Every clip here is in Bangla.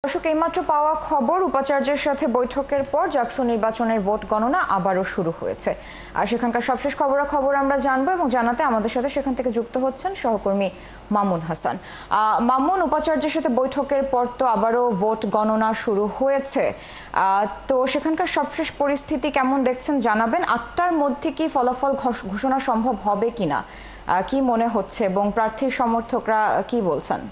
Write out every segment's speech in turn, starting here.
দর্শক, এইমাত্র পাওয়া খবর, উপাচার্যের সাথে বৈঠকের পর জাকসু নির্বাচনের ভোট গণনা আবারও শুরু হয়েছে। আর সেখানকার সবশেষ খবরাখবর আমরা জানবো এবং জানাতে আমাদের সাথে সেখান থেকে যুক্ত হচ্ছেন সহকর্মী মামুন হাসান। মামুন, উপাচার্যের সাথে বৈঠকের পর তো আবারও ভোট গণনা শুরু হয়েছে, তো সেখানকার সবশেষ পরিস্থিতি কেমন দেখছেন জানাবেন। ৮টার মধ্যে কি ফলাফল ঘোষণা সম্ভব হবে কিনা, কি মনে হচ্ছে এবং প্রার্থীর সমর্থকরা কি বলছেন?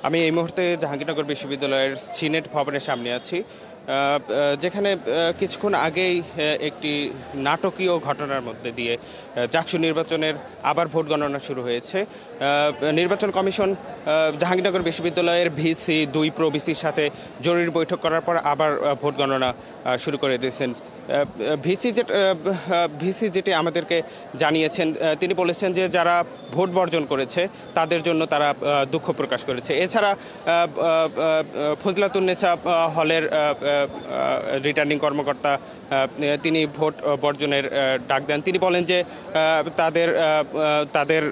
আমি এই মুহূর্তে জাহাঙ্গীরনগর বিশ্ববিদ্যালয়ের সিনেট ভবনের সামনে আছি, যেখানে কিছুক্ষণ আগেই একটি নাটকীয় ঘটনার মধ্যে দিয়ে জাকসু নির্বাচনের আবার ভোট গণনা শুরু হয়েছে। নির্বাচন কমিশন জাহাঙ্গীরনগর বিশ্ববিদ্যালয়ের ভিসি 2 প্রো ভিসির সাথে জরুরি বৈঠক করার পর আবার ভোট গণনা শুরু করে দিয়েছেন। ভিসি যেটি আমাদেরকে জানিয়েছেন, তিনি বলেছেন যে যারা ভোট বর্জন করেছে তাদের জন্য তারা দুঃখ প্রকাশ করেছে। এছাড়া ফজলাতুন্নেছা হলের রিটার্নিং কর্মকর্তা তিনি ভোট বর্জনের ডাক দেন। তিনি বলেন যে তাদের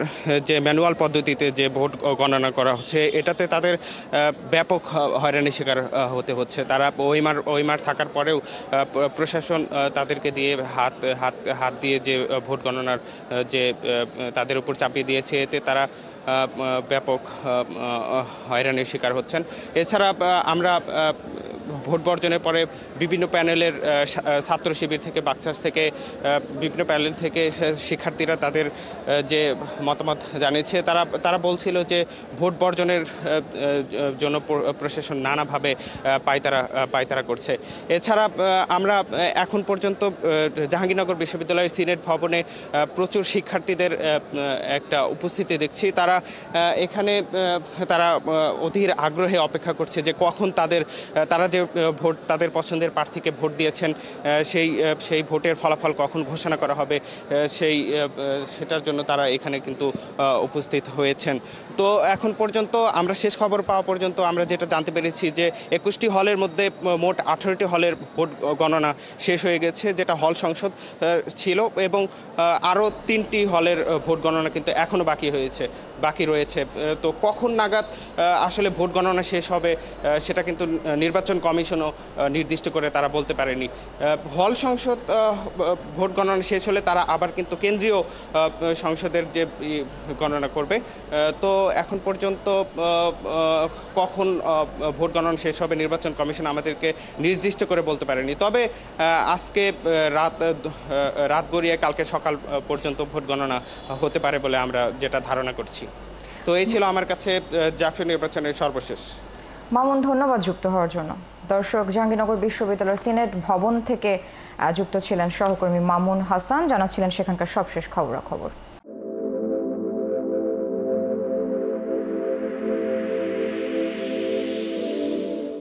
যে ম্যানুয়াল পদ্ধতিতে যে ভোট গণনা করা হচ্ছে, এটাতে তাদের ব্যাপক হয়রানির শিকার হতে হচ্ছে। তারা ওইমার থাকার পরেও প্রশাসন তাদেরকে দিয়ে হাত দিয়ে যে ভোট গণনার যে তাদের উপর চাপিয়ে দিয়েছে, এতে তারা ব্যাপক হয়রানির শিকার হচ্ছেন। এছাড়া আমরা ভোট বর্জনের পরে বিভিন্ন প্যানেলের ছাত্র শিবির থেকে, বাকচাষ থেকে, বিভিন্ন প্যানেল থেকে শিক্ষার্থীরা তাদের যে মতামত জানিয়েছে, তারা বলছিল যে ভোট বর্জনের জন্য প্রশাসন নানাভাবে পায়তারা করছে। এছাড়া আমরা এখন পর্যন্ত জাহাঙ্গীরনগর বিশ্ববিদ্যালয়ের সিনেট ভবনে প্রচুর শিক্ষার্থীদের একটা উপস্থিতি দেখছি। তারা এখানে অধীর আগ্রহে অপেক্ষা করছে যে কখন তারা যে ভোট, তাদের পছন্দের প্রার্থীকে ভোট দিয়েছেন, সেই ভোটের ফলাফল কখন ঘোষণা করা হবে, সেটার জন্য তারা এখানে কিন্তু উপস্থিত হয়েছেন। তো এখন পর্যন্ত আমরা শেষ খবর পাওয়া পর্যন্ত আমরা যেটা জানতে পেরেছি যে 21টি হলের মধ্যে মোট 18টি হলের ভোট গণনা শেষ হয়ে গেছে, যেটা হল সংসদ ছিল, এবং আরও 3টি হলের ভোট গণনা কিন্তু এখনও বাকি রয়েছে। তো কখন নাগাদ আসলে ভোট গণনা শেষ হবে সেটা কিন্তু নির্বাচন কমিশনও নির্দিষ্ট করে তারা বলতে পারেনি। হল সংসদ ভোট গণনা শেষ হলে তারা আবার কিন্তু কেন্দ্রীয় সংসদের যে গণনা করবে। তো এখন পর্যন্ত কখন ভোট গণনা শেষ হবে নির্বাচন কমিশন আমাদেরকে নির্দিষ্ট করে বলতে পারেনি। তবে আজকে রাত গড়িয়ে কালকে সকাল পর্যন্ত ভোট গণনা হতে পারে বলে আমরা যেটা ধারণা করছি। তো এই ছিল আমার কাছে জাকসু নির্বাচনের সর্বশেষ। মামুন, ধন্যবাদ যুক্ত হওয়ার জন্য। দর্শক, জাহাঙ্গীরনগর বিশ্ববিদ্যালয়ের সিনেট ভবন থেকে যুক্ত ছিলেন সহকর্মী মামুন হাসান, জানাচ্ছিলেন সেখানকার সবশেষ খবরাখবর।